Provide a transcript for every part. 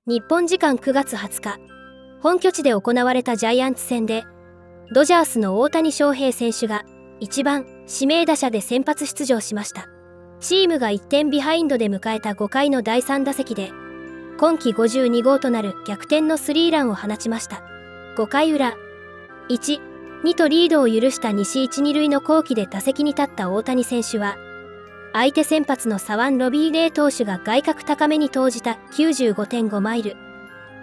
日本時間9月20日、本拠地で行われたジャイアンツ戦で、ドジャースの大谷翔平選手が1番指名打者で先発出場しました。チームが1点ビハインドで迎えた5回の第3打席で、今季52号となる逆転のスリーランを放ちました。5回裏、1、2とリードを許した西1、2塁の好機で打席に立った大谷選手は、相手先発の左腕ロビー・レイ投手が外角高めに投じた 95.5 マイル、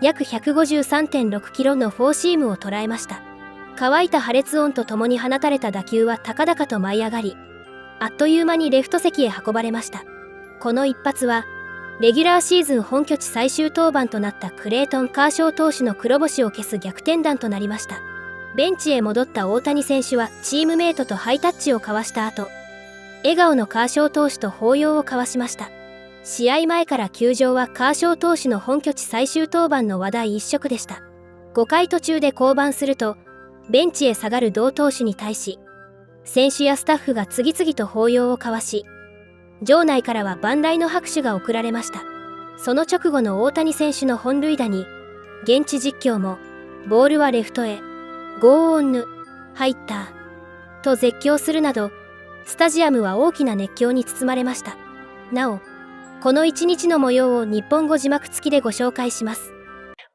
約 153.6 キロのフォーシームを捉えました。乾いた破裂音とともに放たれた打球は高々と舞い上がり、あっという間にレフト席へ運ばれました。この一発は、レギュラーシーズン本拠地最終登板となったクレイトン・カーショー投手の黒星を消す逆転弾となりました。ベンチへ戻った大谷選手はチームメイトとハイタッチを交わした後、笑顔のカーショー投手と抱擁を交わしました。試合前から球場はカーショー投手の本拠地最終登板の話題一色でした。5回途中で降板すると、ベンチへ下がる同投手に対し、選手やスタッフが次々と抱擁を交わし、場内からは万来の拍手が送られました。その直後の大谷選手の本塁打に、現地実況も、ボールはレフトへ、ゴーオンヌ、入った、と絶叫するなど、スタジアムは大きな熱狂に包まれました。なお、この一日の模様を日本語字幕付きでご紹介します。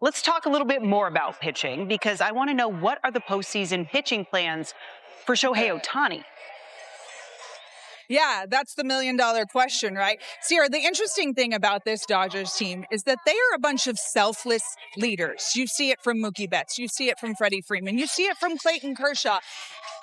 Let's talk a little bit more about pitching because I want to know what are the postseason pitching plans for Shohei Ohtani? Yeah, that's the million-dollar question, right? Sierra, the interesting thing about this Dodgers team is that they are a bunch of selfless leaders. You see it from Mookie Betts. You see it from Freddie Freeman. You see it from Clayton Kershaw.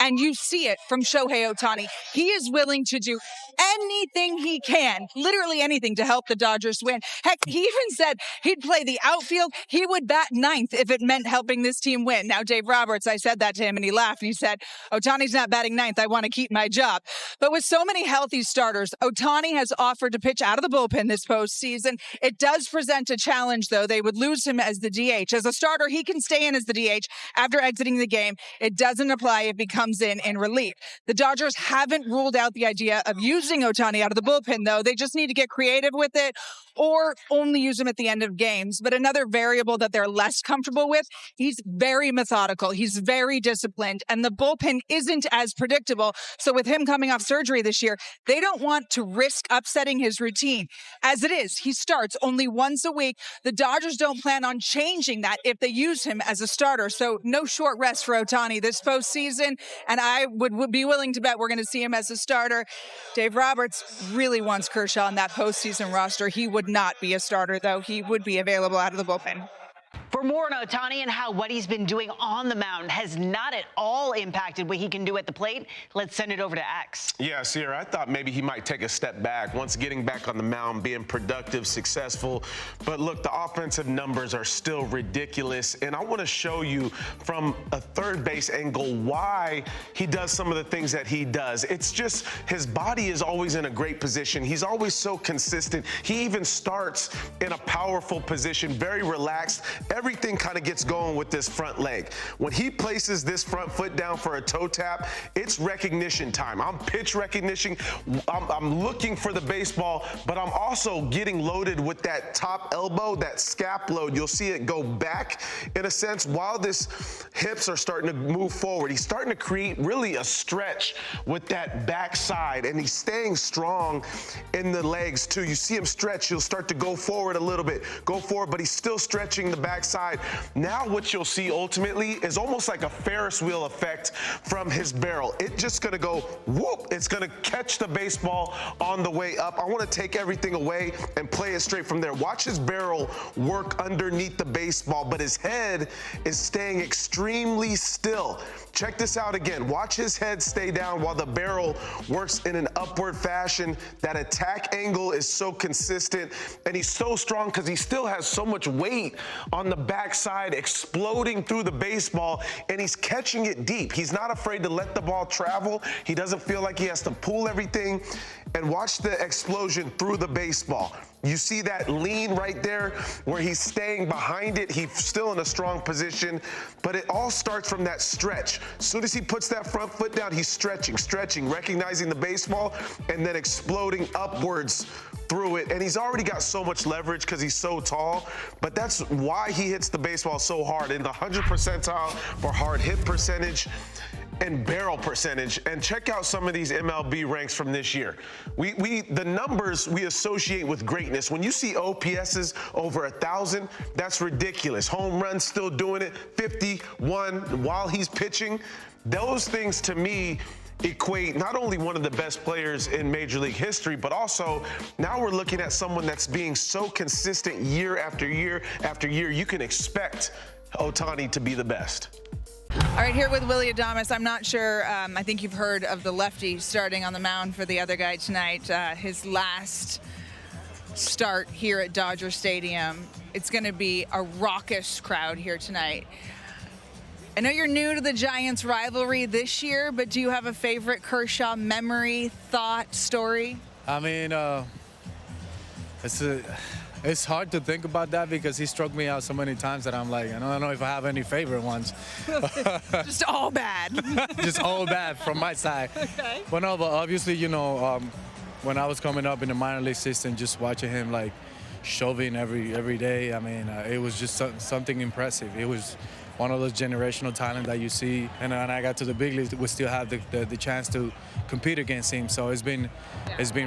And you see it from Shohei Ohtani. He is willing to do anything he can, literally anything, to help the Dodgers win. Heck, he even said he'd play the outfield. He would bat ninth if it meant helping this team win. Now, Dave Roberts, I said that to him and he laughed and he said, Ohtani's not batting ninth. I want to keep my job. But with so many healthy starters, Ohtani has offered to pitch out of the bullpen this postseason. It does present a challenge, though. They would lose him as the DH. As a starter, he can stay in as the DH after exiting the game. It doesn't apply if he comes in relief. The Dodgers haven't ruled out the idea of using Ohtani out of the bullpen, though. They just need to get creative with it or only use him at the end of games. But another variable that they're less comfortable with, he's very methodical. He's very disciplined, and the bullpen isn't as predictable. So with him coming off surgery this year, they don't want to risk upsetting his routine. As it is, he starts only once a week. The Dodgers don't plan on changing that if they use him as a starter. So no short rest for Ohtani this postseason, and I would be willing to bet we're going to see him as a starter. Dave Roberts really wants Kershaw on that postseason roster. He would not be a starter, though. He would be available out of the bullpen. For more on Ohtani and how what he's been doing on the mound has not at all impacted what he can do at the plate, let's send it over to X. Yeah, Sierra, I thought maybe he might take a step back once getting back on the mound, being productive, successful. But look, the offensive numbers are still ridiculous. And I want to show you from a third base angle why he does some of the things that he does. It's just his body is always in a great position. He's always so consistent. He even starts in a powerful position, very relaxed. Everything kind of gets going with this front leg. When he places this front foot down for a toe tap, it's recognition time. I'm pitch recognition. I'm looking for the baseball, but I'm also getting loaded with that top elbow, that scap load. You'll see it go back in a sense while this hips are starting to move forward. He's starting to create really a stretch with that backside, and he's staying strong in the legs too. You see him stretch. He'll start to go forward a little bit, but he's still stretching the backside. Now what you'll see ultimately is almost like a Ferris wheel effect from his barrel. It's just gonna go whoop. It's gonna catch the baseball on the way up. I wanna take everything away and play it straight from there. Watch his barrel work underneath the baseball, but his head is staying extremely still. Check this out again. Watch his head stay down while the barrel works in an upward fashion. That attack angle is so consistent, and he's so strong because he still has so much weight on the backside, exploding through the baseball, and he's catching it deep. He's not afraid to let the ball travel. He doesn't feel like he has to pull everything. And watch the explosion through the baseball. You see that lean right there where he's staying behind it. He's still in a strong position, but it all starts from that stretch. As soon as he puts that front foot down, he's stretching, recognizing the baseball, and then exploding upwards through it, and he's already got so much leverage because he's so tall, but that's why he hits the baseball so hard in the 100th percentile for hard hit percentage and barrel percentage. And check out some of these MLB ranks from this year. The numbers we associate with greatness. When you see OPSs over 1,000, that's ridiculous. Home runs still doing it, 51 while he's pitching. Those things to me equate not only one of the best players in Major League history, but also now we're looking at someone that's being so consistent year after year after year. You can expect Ohtani to be the best. All right, here with Willy Adames. I'm not sure, I think you've heard of the lefty starting on the mound for the other guy tonight. His last start here at Dodger Stadium. It's going to be a raucous crowd here tonight. I know you're new to the Giants rivalry this year, but do you have a favorite Kershaw memory, thought, story? I mean, it's hard to think about that because he struck me out so many times that I'm like, I don't know if I have any favorite ones. Just all bad. Just all bad from my side. Okay. But no, but obviously, you know, when I was coming up in the minor league system, just watching him like shoving every day, I mean, it was just something impressive. It was one of those generational talent that you see. And when I got to the big leagues, we still have the chance to compete against him. So it's been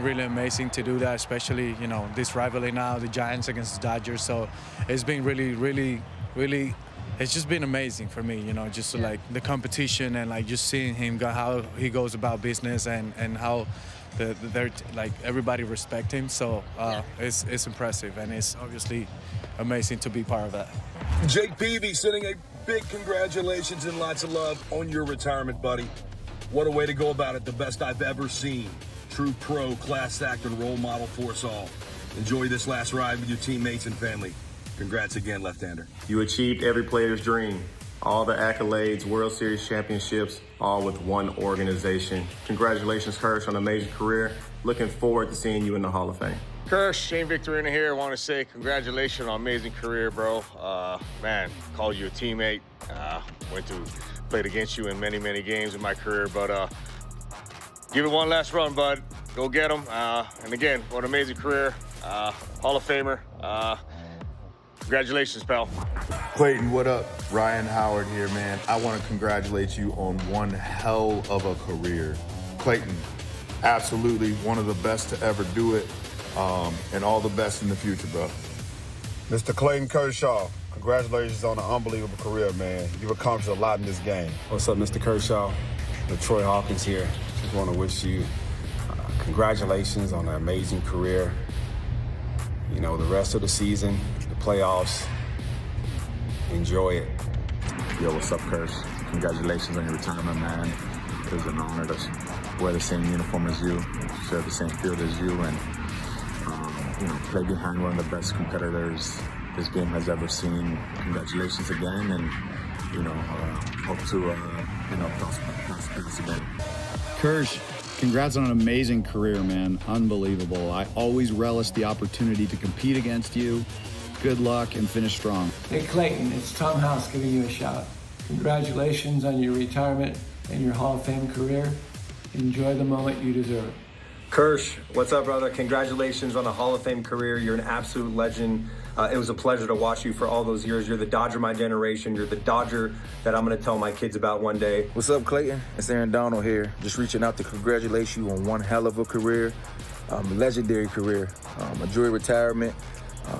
really amazing to do that, especially, you know, this rivalry now, the Giants against the Dodgers. So it's been really, it's just been amazing for me, you know, just to, like the competition and like just seeing him, how he goes about business and how they're like everybody respect him. So it's impressive, and it's obviously amazing to be part of that. Jake Peavy sending a big congratulations and lots of love on your retirement, buddy. What a way to go about it. The best I've ever seen. True pro, class act, and role model for us all. Enjoy this last ride with your teammates and family. Congrats again, left-hander. You achieved every player's dream. All the accolades, World Series championships, all with one organization. Congratulations, Kirsch, on an amazing career. Looking forward to seeing you in the Hall of Fame. Kirsch, Shane Victorino here. I want to say congratulations on an amazing career, bro. Man, called you a teammate. Played against you in many games in my career, but give it one last run, bud. Go get them. And again, what an amazing career. Hall of Famer. Congratulations, pal. Clayton, what up? Ryan Howard here, man. I want to congratulate you on one hell of a career. Clayton, absolutely one of the best to ever do it. And all the best in the future, bro. Mr. Clayton Kershaw, congratulations on an unbelievable career, man. You've accomplished a lot in this game. What's up, Mr. Kershaw? Troy Hawkins here. Just want to wish you congratulations on an amazing career. You know, the rest of the season, the playoffs, enjoy it. Yo, what's up, Kirsch? Congratulations on your retirement, man. It was an honor to wear the same uniform as you, share the same field as you, and you know, play behind one of the best competitors this game has ever seen. Congratulations again, and you know, hope to you know, pass again. Kirsch, congrats on an amazing career, man. Unbelievable. I always relish the opportunity to compete against you. Good luck and finish strong. Hey Clayton, it's Tom House giving you a shout. Congratulations on your retirement and your Hall of Fame career. Enjoy the moment you deserve. Kirsch, what's up, brother? Congratulations on a Hall of Fame career. You're an absolute legend. It was a pleasure to watch you for all those years. You're the Dodger of my generation. You're the Dodger that I'm going to tell my kids about one day. What's up, Clayton? It's Aaron Donald here. Just reaching out to congratulate you on one hell of a career, legendary career. Enjoy retirement.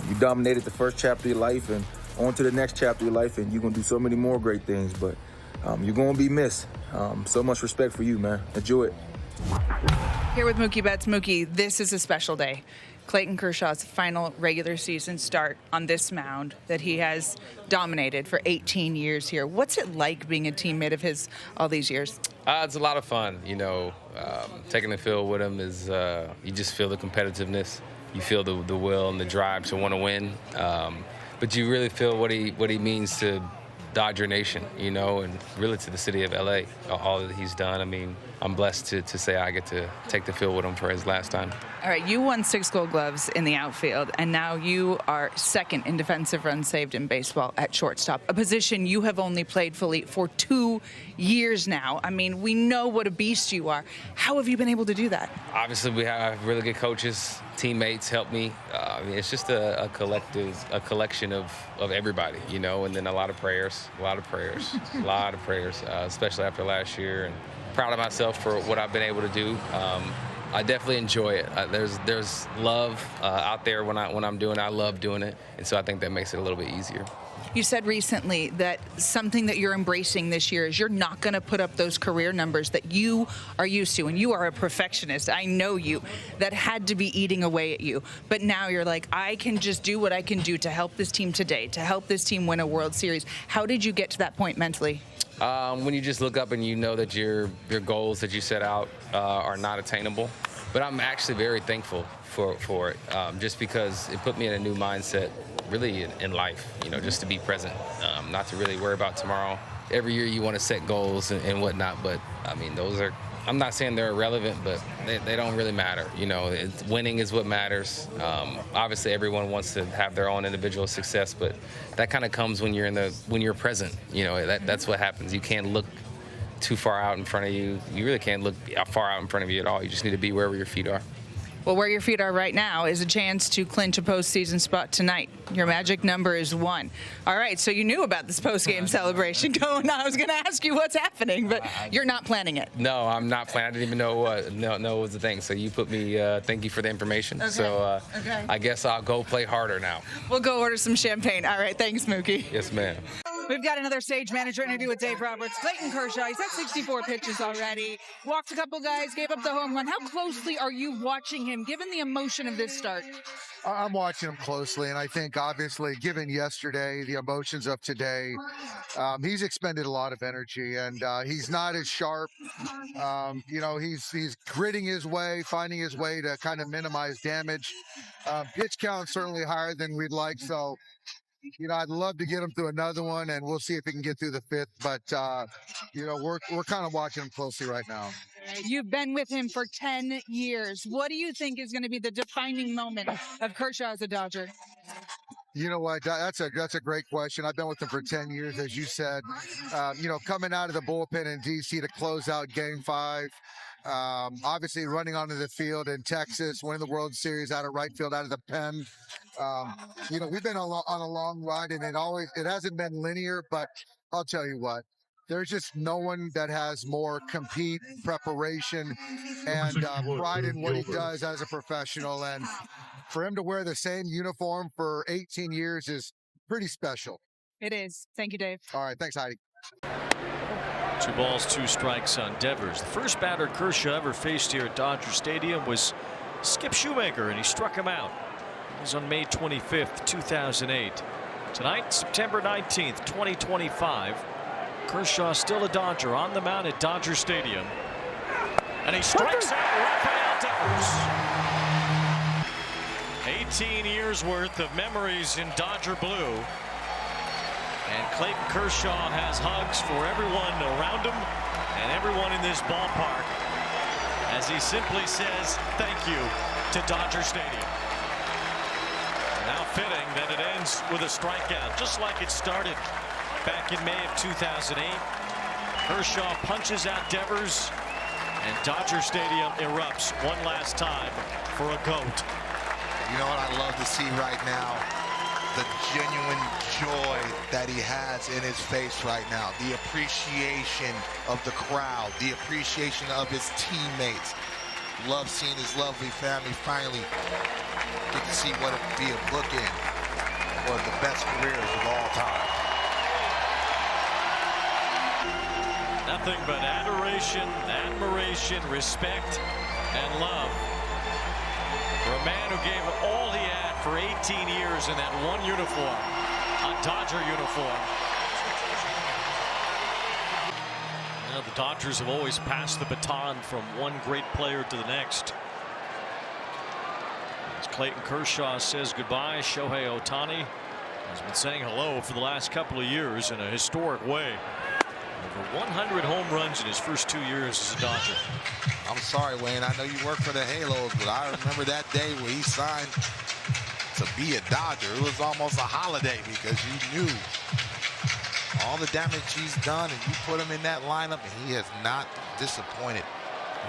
You dominated the first chapter of your life, and on to the next chapter of your life, and you're going to do so many more great things, but you're going to be missed. So much respect for you, man. Enjoy it. Here with Mookie Betts. Mookie, this is a special day. Clayton Kershaw's final regular season start on this mound that he has dominated for 18 years here. What's it like being a teammate of his all these years? It's a lot of fun. You know, taking the field with him is, you just feel the competitiveness. You feel the will and the drive to want to win. But you really feel what he means to Dodger Nation, you know, and really to the city of LA, all that he's done. I mean, I'm blessed to say I get to take the field with him for his last time. All right, you won 6 Gold Gloves in the outfield, and now you are second in defensive runs saved in baseball at shortstop, a position you have only played fully for 2 years now. I mean, we know what a beast you are. How have you been able to do that? Obviously, we have really good coaches, teammates help me. I mean, it's just a collection of everybody, you know, and then a lot of prayers, especially after last year. And proud of myself for what I've been able to do. I definitely enjoy it. There's love out there when I'm doing it. I love doing it, and so I think that makes it a little bit easier. You said recently that something that you're embracing this year is you're not going to put up those career numbers that you are used to, and you are a perfectionist. I know you. That had to be eating away at you. But now you're like, I can just do what I can do to help this team today, to help this team win a World Series. How did you get to that point mentally? When you just look up and you know that your goals that you set out are not attainable. But I'm actually very thankful for it, just because it put me in a new mindset, really in life, you know, just to be present, not to really worry about tomorrow. Every year you want to set goals and whatnot, but I mean, those are, I'm not saying they're irrelevant, but they don't really matter. You know, winning is what matters. Obviously, everyone wants to have their own individual success, but that kind of comes when you're present. You know, that's what happens. You can't look too far out in front of you. You really can't look far out in front of you at all. You just need to be wherever your feet are. Well, where your feet are right now is a chance to clinch a postseason spot tonight. Your magic number is 1. All right, so you knew about this post-game celebration going on. I was going to ask you what's happening, but you're not planning it. No, I'm not planning. I didn't even know it was a thing. So you put me, thank you for the information. Okay. So Okay. I guess I'll go play harder now. We'll go order some champagne. All right, thanks, Mookie. Yes, ma'am. We've got another stage manager interview with Dave Roberts. Clayton Kershaw, he's had 64 pitches already. Walked a couple guys, gave up the home run. How closely are you watching him, given the emotion of this start? I'm watching him closely, and I think, obviously, given yesterday, the emotions of today, he's expended a lot of energy, and he's not as sharp. You know, he's gritting his way, finding his way to kind of minimize damage. Pitch count certainly higher than we'd like, so you know, I'd love to get him through another one, and we'll see if he can get through the 5th. But, you know, we're kind of watching him closely right now. You've been with him for 10 years. What do you think is going to be the defining moment of Kershaw as a Dodger? You know what? That's a great question. I've been with him for 10 years, as you said. You know, coming out of the bullpen in D.C. to close out Game 5. Obviously running onto the field in Texas, winning the World Series out of right field, out of the pen. You know, we've been on a long ride, and it hasn't been linear, but I'll tell you what, there's just no one that has more compete, preparation, and pride in what he does as a professional. And for him to wear the same uniform for 18 years is pretty special. It is. Thank you, Dave. All right. Thanks, Heidi. 2 balls, 2 strikes on Devers. The first batter Kershaw ever faced here at Dodger Stadium was Skip Shoemaker, and he struck him out. It was on May 25th, 2008. Tonight, September 19th, 2025. Kershaw still a Dodger on the mound at Dodger Stadium. And he strikes out Rafael Devers. 18 years worth of memories in Dodger blue. And Clayton Kershaw has hugs for everyone around him and everyone in this ballpark as he simply says thank you to Dodger Stadium. Now fitting that it ends with a strikeout, just like it started back in May of 2008. Kershaw punches out Devers, and Dodger Stadium erupts one last time for a GOAT. You know what I love to see right now? The genuine joy that he has in his face right now. The appreciation of the crowd. The appreciation of his teammates. Love seeing his lovely family finally get to see what it would be a bookend for the best careers of all time. Nothing but adoration, admiration, respect, and love for a man who gave all he had for 18 years in that one uniform, a Dodger uniform. Now, the Dodgers have always passed the baton from one great player to the next. As Clayton Kershaw says goodbye, Shohei Ohtani has been saying hello for the last couple of years in a historic way. Over 100 home runs in his first 2 years as a Dodger. I'm sorry, Wayne. I know you work for the Halos, but I remember that day where he signed to be a Dodger. It was almost a holiday because you knew all the damage he's done, and you put him in that lineup, and he has not disappointed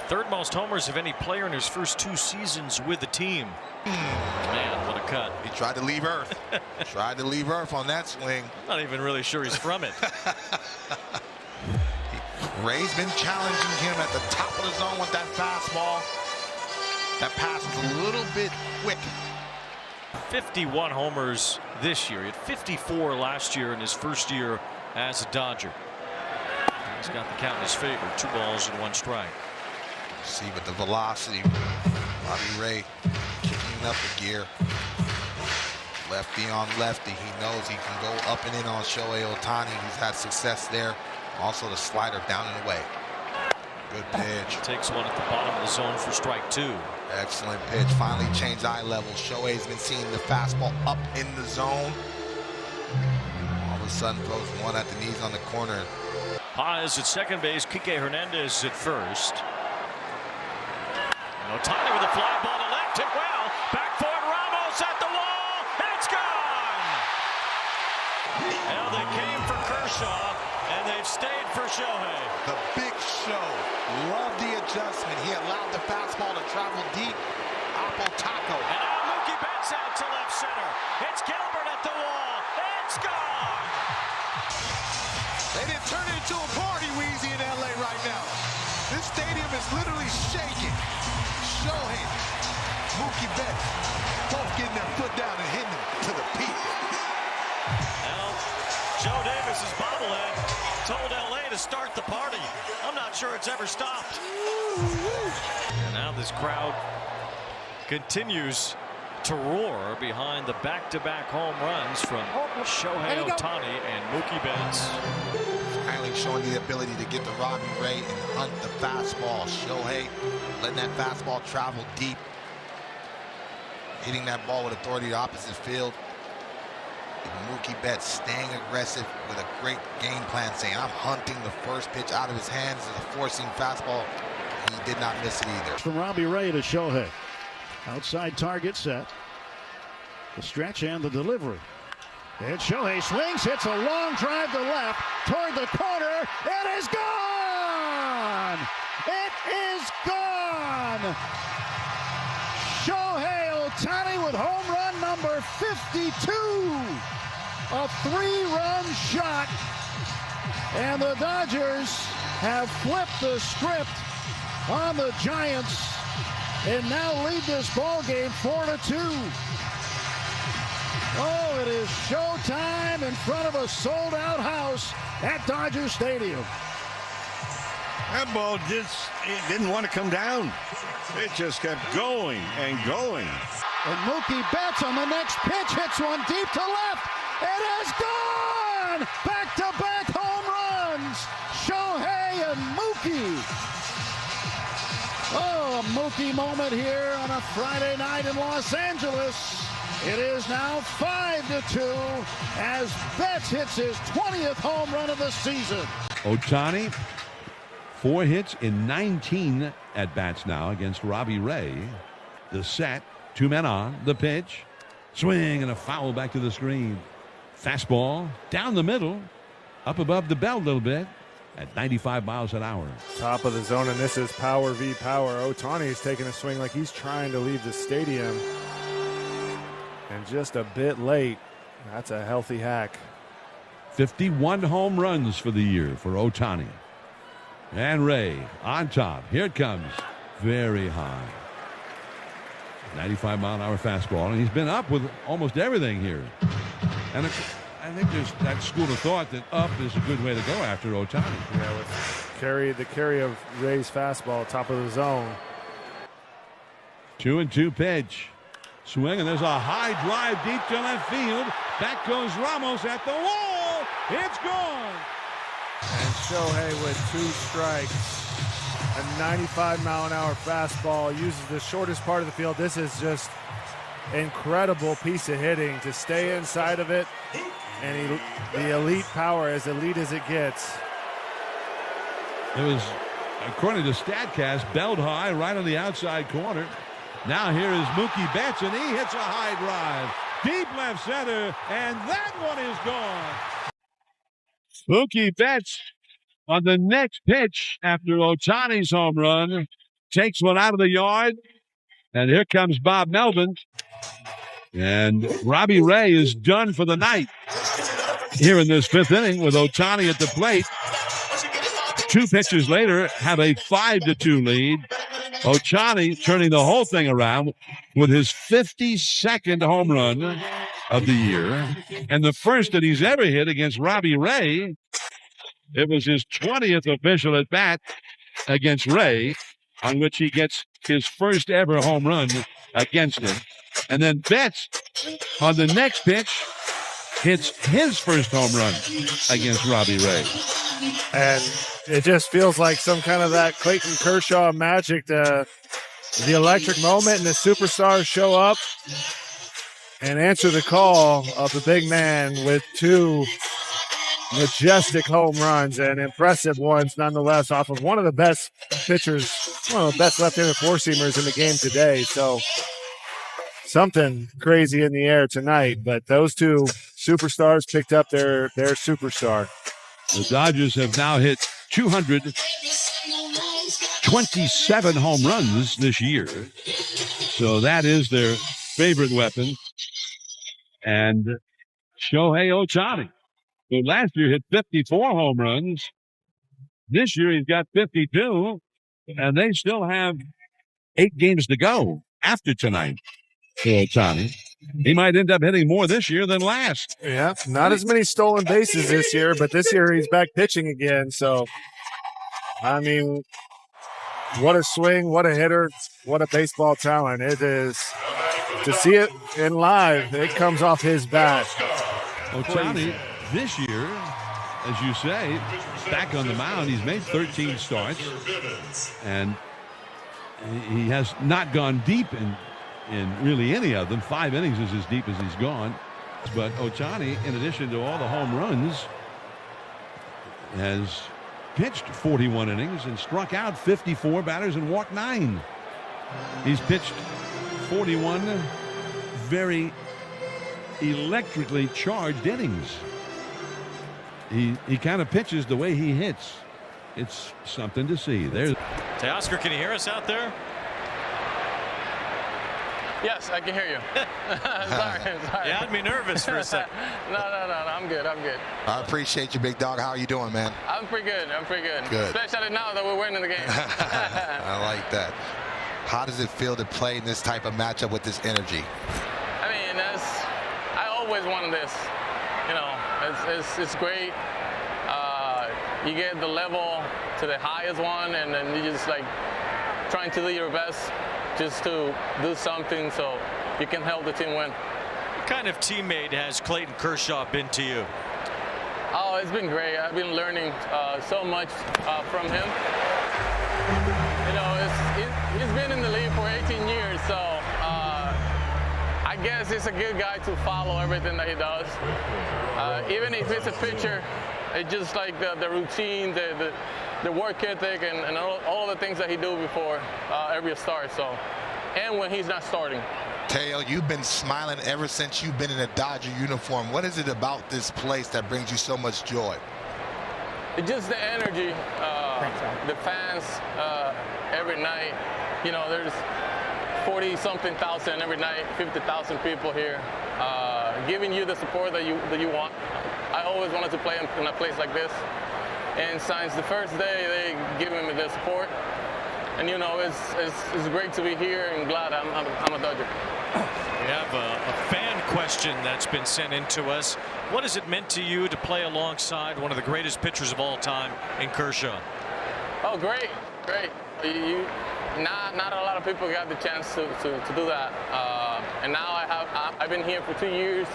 Third most homers of any player in his first 2 seasons with the team. Man, what a cut. He tried to leave Earth. Tried to leave Earth on that swing. I'm not even really sure he's from it. Ray's been challenging him at the top of the zone with that fastball. That pass was a little bit quick. 51 homers this year. He had 54 last year in his first year as a Dodger. He's got the count in his favor. 2 balls and 1 strike. See with the velocity, Robbie Ray kicking up the gear. Lefty on lefty. He knows he can go up and in on Shohei Ohtani, who's had success there. Also the slider down and away. Good pitch. Takes one at the bottom of the zone for strike 2. Excellent pitch. Finally changed eye level. Shohei's been seeing the fastball up in the zone. All of a sudden throws one at the knees on the corner. Paz at second base. Kike Hernandez at first. And Ohtani with a fly ball to left. Hit well. Back for it. Ramos at the wall. And it's gone. Now they came for Kershaw. And they've stayed for Shohei. The big show. Love the adjustment. He allowed the fastball to travel deep. Apple taco. And now Mookie Betts out to left center. It's Gilbert at the wall. It's gone. They didn't turn it into a party, Weezy, in LA right now. This stadium is literally shaking. Shohei, Mookie Betts, both getting their foot down and hitting them to the peak. Now, Joe Davis's bobblehead told LA to start the party. I'm not sure it's ever stopped. And now this crowd continues to roar behind the back-to-back home runs from Shohei Ohtani and Mookie Betts. Finally showing the ability to get to Robbie Ray and hunt the fastball. Shohei letting that fastball travel deep. Hitting that ball with authority to opposite field. Mookie Betts staying aggressive with a great game plan, saying, I'm hunting the first pitch out of his hands as a forcing fastball. He did not miss it either. From Robbie Ray to Shohei. Outside target set. The stretch and the delivery. And Shohei swings, hits a long drive to left toward the corner. It is gone! It is gone! Shohei Ohtani with home run number 52. A 3-run shot. And the Dodgers have flipped the script on the Giants and now lead this ball game 4-2. Oh, it is showtime in front of a sold-out house at Dodger Stadium. That ball just didn't want to come down. It just kept going and going. And Mookie Betts on the next pitch hits one deep to left. It is gone! Back-to-back home runs. Shohei and Mookie. Oh, a Mookie moment here on a Friday night in Los Angeles. It is now 5-2 as Betts hits his 20th home run of the season. Ohtani, 4 hits in 19 at-bats now against Robbie Ray. The set, 2 men on, the pitch, swing and a foul back to the screen. Fastball down the middle, up above the belt a little bit at 95 miles an hour. Top of the zone, and this is power v. power. Ohtani is taking a swing like he's trying to leave the stadium. And just a bit late. That's a healthy hack. 51 home runs for the year for Ohtani. And Ray on top. Here it comes. Very high. 95-mile-an-hour fastball. And he's been up with almost everything here. And I think there's that school of thought that up is a good way to go after Ohtani. Yeah, with the carry of Ray's fastball, top of the zone. 2-2 pitch. Swing, and there's a high drive deep to left field. Back goes Ramos at the wall. It's gone. And Shohei with 2 strikes. A 95-mile-an-hour fastball, uses the shortest part of the field. This is just incredible piece of hitting to stay inside of it. And the elite power, as elite as it gets. It was, according to StatCast, belt high right on the outside corner. Now here is Mookie Betts, and he hits a high drive. Deep left center, and that one is gone. Mookie Betts on the next pitch after Ohtani's home run takes one out of the yard, and here comes Bob Melvin. And Robbie Ray is done for the night here in this 5th inning with Ohtani at the plate. 2 pitches later, have a 5-2 lead. Ohtani turning the whole thing around with his 52nd home run of the year, and the first that he's ever hit against Robbie Ray. It was his 20th official at bat against Ray, on which he gets his first ever home run against him. And then Betts, on the next pitch, hits his first home run against Robbie Ray. And it just feels like some kind of that Clayton Kershaw magic, the electric moment, and the superstars show up and answer the call of the big man with 2 majestic home runs, and impressive ones nonetheless, off of one of the best pitchers, one of the best left-handed four-seamers in the game today. So something crazy in the air tonight, but those 2 superstars picked up their superstar. The Dodgers have now hit 227 home runs this year. So that is their favorite weapon. And Shohei Ohtani, who last year hit 54 home runs. This year he's got 52, and they still have 8 games to go after tonight for Ohtani. He might end up hitting more this year than last. Yeah, not as many stolen bases this year, but this year he's back pitching again. So, I mean, what a swing, what a hitter, what a baseball talent. It is, to see it in live, it comes off his bat. Ohtani, this year, as you say, back on the mound. He's made 13 starts, and he has not gone deep in really any of them. 5 innings is as deep as he's gone. But Ohtani, in addition to all the home runs, has pitched 41 innings and struck out 54 batters and walked 9. He's pitched 41 very electrically charged innings. He kind of pitches the way he hits. It's something to see. There's Teoscar, can you hear us out there? Yes, I can hear you. sorry. You had me nervous for a second. No, I'm good. I appreciate you, big dog. How are you doing, man? I'm pretty good. Good. Especially now that we're winning the game. I like that. How does it feel to play in this type of matchup with this energy? I mean, I always wanted this. You know, it's great. You get the level to the highest one, and then you just like trying to do your best just to do something so you can help the team win. What kind of teammate has Clayton Kershaw been to you? Oh, it's been great. I've been learning so much from him. You know, he's been in the league for 18 years, so I guess he's a good guy to follow everything that he does. Even if it's a pitcher, it's just like the routine, the work ethic, and all the things that he do before every start. So, and when he's not starting. Teo, you've been smiling ever since you've been in a Dodger uniform. What is it about this place that brings you so much joy? It's just the energy, the fans every night. You know, there's 40-something thousand every night, 50,000 people here, giving you the support that you want. I always wanted to play in a place like this. And since the first day, they given me the support. And you know, it's great to be here, and glad I'm a Dodger. We have a fan question that's been sent in to us. What has it meant to you to play alongside one of the greatest pitchers of all time in Kershaw? Oh, great. Not a lot of people got the chance to do that. And now I've been here for 2 years.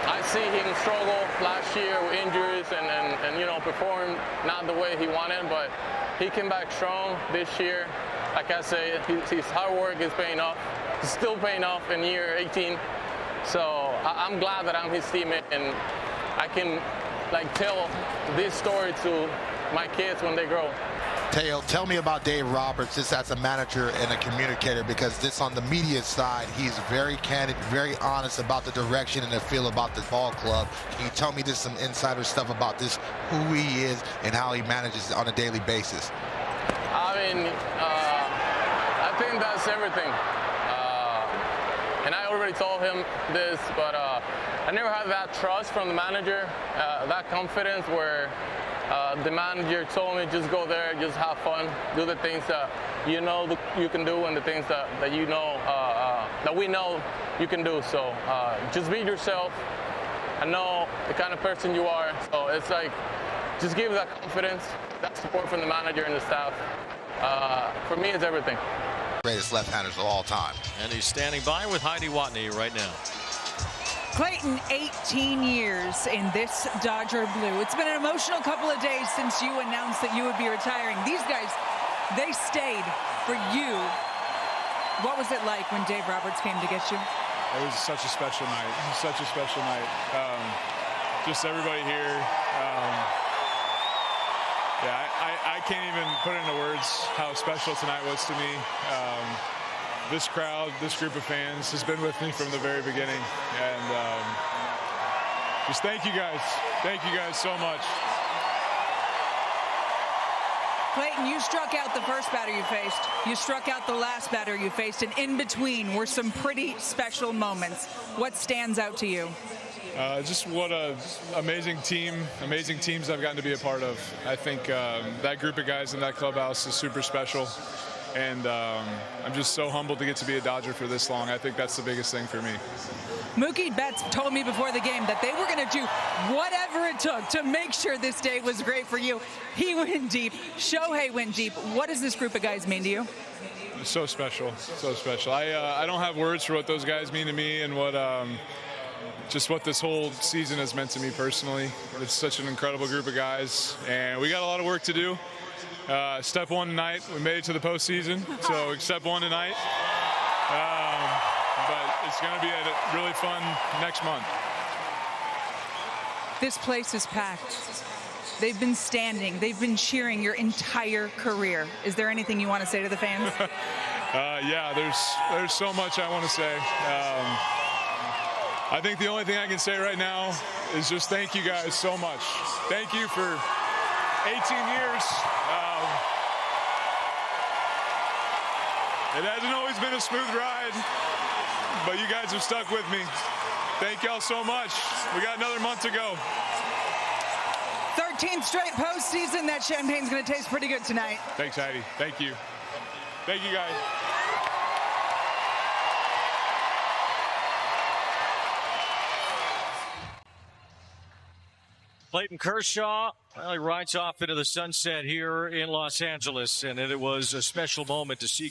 I see him struggle last year with injuries and you know, perform not the way he wanted, but he came back strong this year. Like I say, his hard work is paying off. It's still paying off in year 18. So I'm glad that I'm his teammate, and I can like tell this story to my kids when they grow. Teo, tell me about Dave Roberts, just as a manager and a communicator, because this on the media side, he's very candid, very honest about the direction and the feel about the ball club. Can you tell me just some insider stuff about this, who he is and how he manages on a daily basis? I mean, I think that's everything. And I already told him this, but I never had that trust from the manager, that confidence where the manager told me just go there, just have fun, do the things that you know you can do, and the things that you know that we know you can do. So just be yourself. I know the kind of person you are, so it's like just give that confidence, that support from the manager and the staff. For me, it's everything. Greatest left-handers of all time. And he's standing by with Heidi Watney right now. Clayton, 18 years in this Dodger blue. It's been an emotional couple of days since you announced that you would be retiring. These guys, they stayed for you. What was it like when Dave Roberts came to get you? It was such a special night. Such a special night. Just everybody here. Yeah, I can't even put into words how special tonight was to me. This crowd, this group of fans has been with me from the very beginning. And just thank you guys. Thank you guys so much. Clayton, you struck out the first batter you faced. You struck out the last batter you faced. And in between were some pretty special moments. What stands out to you? Just what an amazing teams I've gotten to be a part of. I think that group of guys in that clubhouse is super special. And I'm just so humbled to get to be a Dodger for this long. I think that's the biggest thing for me. Mookie Betts told me before the game that they were going to do whatever it took to make sure this day was great for you. He went deep. Shohei went deep. What does this group of guys mean to you? So special, so special. I don't have words for what those guys mean to me and what just what this whole season has meant to me personally. It's such an incredible group of guys, and we got a lot of work to do. Step one tonight, we made it to the postseason, so step one tonight. But it's going to be a really fun next month. This place is packed. They've been standing, they've been cheering your entire career. Is there anything you want to say to the fans? Yeah, there's so much I want to say. I think the only thing I can say right now is just thank you guys so much. Thank you for 18 years. It hasn't always been a smooth ride, but you guys have stuck with me. Thank y'all so much. We got another month to go. 13th straight postseason. That champagne's going to taste pretty good tonight. Thanks, Heidi. Thank you. Thank you, guys. Clayton Kershaw, well, he rides off into the sunset here in Los Angeles, and it was a special moment to see